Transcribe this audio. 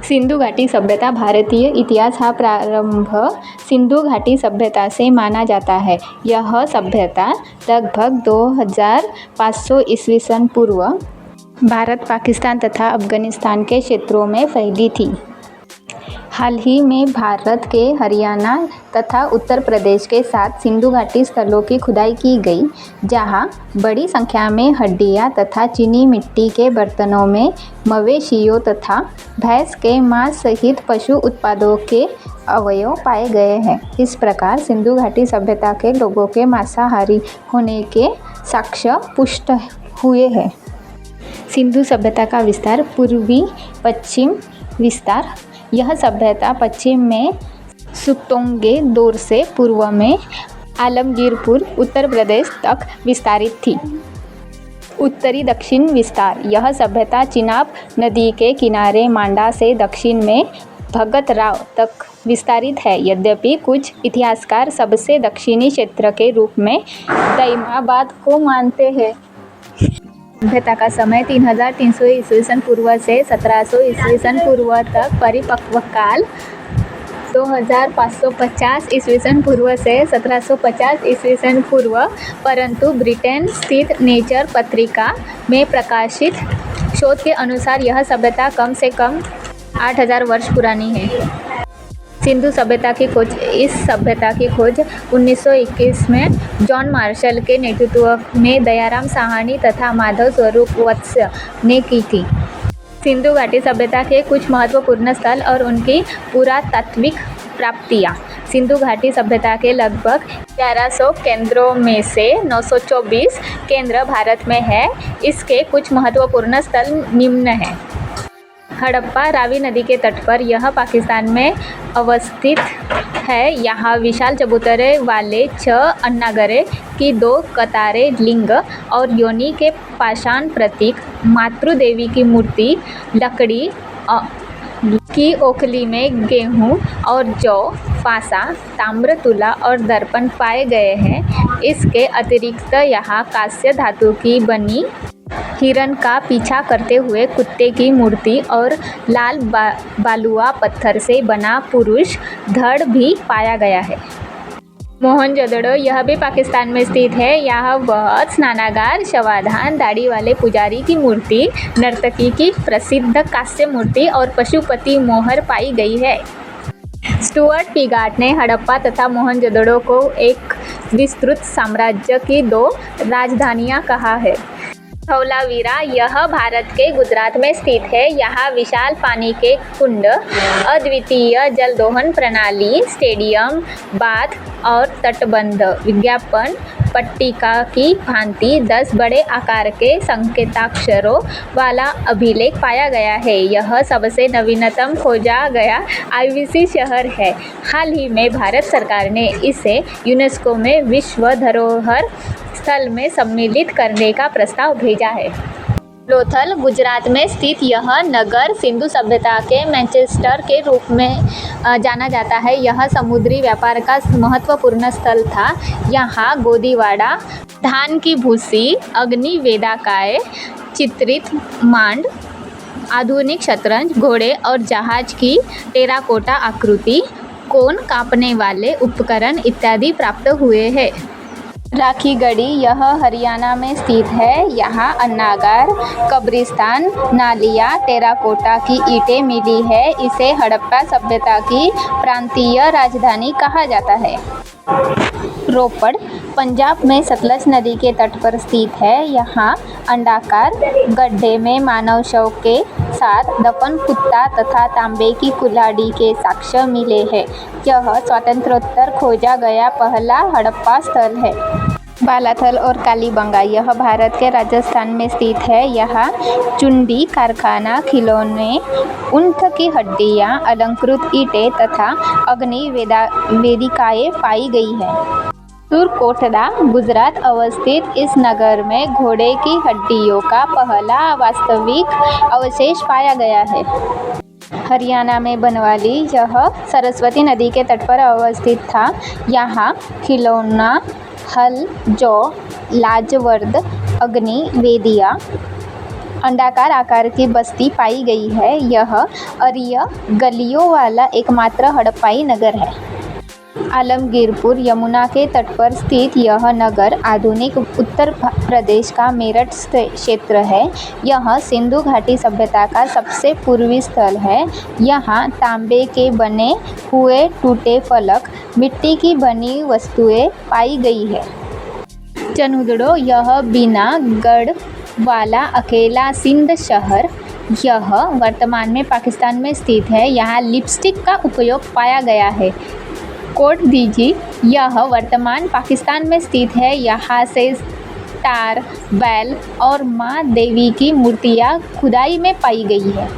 सिंधु घाटी सभ्यता भारतीय इतिहास का प्रारंभ सिंधु घाटी सभ्यता से माना जाता है। यह सभ्यता लगभग 2500 ईस्वी सन पूर्व भारत, पाकिस्तान तथा अफगानिस्तान के क्षेत्रों में फैली थी। हाल ही में भारत के हरियाणा तथा उत्तर प्रदेश के साथ सिंधु घाटी स्थलों की खुदाई की गई, जहां बड़ी संख्या में हड्डियां तथा चीनी मिट्टी के बर्तनों में मवेशियों तथा भैंस के मांस सहित पशु उत्पादों के अवयव पाए गए हैं। इस प्रकार सिंधु घाटी सभ्यता के लोगों के मांसाहारी होने के साक्ष्य पुष्ट हुए हैं। सिंधु सभ्यता का विस्तार। पूर्वी पश्चिम विस्तार। यह सभ्यता पश्चिम में सुक्तोंगे दौर से पूर्व में आलमगीरपुर, उत्तर प्रदेश तक विस्तारित थी। उत्तरी दक्षिण विस्तार। यह सभ्यता चिनाब नदी के किनारे मांडा से दक्षिण में भगतराव तक विस्तारित है। यद्यपि कुछ इतिहासकार सबसे दक्षिणी क्षेत्र के रूप में तैमाबाद को मानते हैं। सभ्यता का समय 3300 ईस्वी सन पूर्व से 1700 ईस्वी सन पूर्व तक। परिपक्व काल 2550 ईस्वी सन पूर्व से 1750 ईस्वी सन पूर्व। परंतु ब्रिटेन स्थित नेचर पत्रिका में प्रकाशित शोध के अनुसार यह सभ्यता कम से कम 8000 वर्ष पुरानी है। सिंधु सभ्यता की खोज। इस सभ्यता की खोज 1921 में जॉन मार्शल के नेतृत्व में दयाराम साहनी तथा माधव स्वरूप वत्स ने की थी। सिंधु घाटी सभ्यता के कुछ महत्वपूर्ण स्थल और उनकी पुरातात्विक प्राप्तियां। सिंधु घाटी सभ्यता के लगभग 1100 केंद्रों में से 924 केंद्र भारत में है। इसके कुछ महत्वपूर्ण स्थल निम्न हैं। हड़प्पा रावी नदी के तट पर। यह पाकिस्तान में अवस्थित है। यहाँ विशाल चबूतरे वाले 6 अन्नागरे की 2 कतारें, लिंग और योनि के पाषाण प्रतीक, मातृदेवी की मूर्ति, लकड़ी की ओखली में गेहूं और जौ, पासा, ताम्र, तुला और दर्पण पाए गए हैं। इसके अतिरिक्त यहाँ कांस्य धातु की बनी हिरण का पीछा करते हुए कुत्ते की मूर्ति और लाल बालुआ पत्थर से बना पुरुष धड़ भी पाया गया है। मोहनजोदड़ो। यह भी पाकिस्तान में स्थित है। यहाँ वह स्नानागार, शवाधान, दाढ़ी वाले पुजारी की मूर्ति, नर्तकी की प्रसिद्ध कांस्य मूर्ति और पशुपति मोहर पाई गई है। स्टुअर्ट पिगाट ने हड़प्पा तथा मोहनजोदड़ो को एक विस्तृत साम्राज्य की 2 राजधानियां कहा है। धौलावीरा। यह भारत के गुजरात में स्थित है। यहाँ विशाल पानी के कुंड, अद्वितीय जलदोहन प्रणाली, स्टेडियम, बांध और तटबंध, विज्ञापन पट्टिका की भांति 10 बड़े आकार के संकेताक्षरों वाला अभिलेख पाया गया है। यह सबसे नवीनतम खोजा गया आईवीसी शहर है। हाल ही में भारत सरकार ने इसे यूनेस्को में विश्व धरोहर स्थल में सम्मिलित करने का प्रस्ताव भेजा है। लोथल। गुजरात में स्थित यह नगर सिंधु सभ्यता के मैनचेस्टर के रूप में जाना जाता है। यह समुद्री व्यापार का महत्वपूर्ण स्थल था। यहाँ गोदीवाड़ा, धान की भूसी, अग्नि वेदिकाएं, चित्रित मांड, आधुनिक शतरंज, घोड़े और जहाज की टेराकोटा आकृति, कोन काटने वाले उपकरण इत्यादि प्राप्त हुए हैं। राखीगढ़ी। यह हरियाणा में स्थित है। यहाँ अन्नागार, कब्रिस्तान, नालियाँ, टेराकोटा की ईंटें मिली है। इसे हड़प्पा सभ्यता की प्रांतीय राजधानी कहा जाता है। रोपड़। पंजाब में सतलज नदी के तट पर स्थित है। यहाँ अंडाकार गड्ढे में मानव शव के साथ दफन कुत्ता तथा तांबे की कुल्हाड़ी के साक्ष्य मिले हैं। यह स्वातंत्रोत्तर खोजा गया पहला हड़प्पा स्थल है। बालाथल और कालीबंगा। यह भारत के राजस्थान में स्थित है। यहाँ चुंडी कारखाना, खिलौने, ऊंट की हड्डियाँ, अलंकृत ईंटें तथा अग्नि वेदिकाएं पाई गई हैं। सुरकोटड़ा। गुजरात अवस्थित इस नगर में घोड़े की हड्डियों का पहला वास्तविक अवशेष पाया गया है। हरियाणा में बनवाली। यह सरस्वती नदी के तट पर अवस्थित था। यहाँ खिलौना, हल, जौ, लाजवर्द, अग्नि वेदियाँ, अंडाकार आकार की बस्ती पाई गई है। यह अरिय गलियों वाला एकमात्र हड़प्पाई नगर है। आलमगीरपुर यमुना के तट पर स्थित यह नगर आधुनिक उत्तर प्रदेश का मेरठ क्षेत्र है। यह सिंधु घाटी सभ्यता का सबसे पूर्वी स्थल है। यहाँ तांबे के बने हुए टूटे फलक, मिट्टी की बनी वस्तुएं पाई गई है। चंदुड़ो यह बिना गढ़ वाला अकेला सिंध शहर, यह वर्तमान में पाकिस्तान में स्थित है। यहाँ लिपस्टिक का उपयोग पाया गया है। कोट दीजी यह वर्तमान पाकिस्तान में स्थित है। यहाँ से स्टार, बैल और माँ देवी की मूर्तियाँ खुदाई में पाई गई है।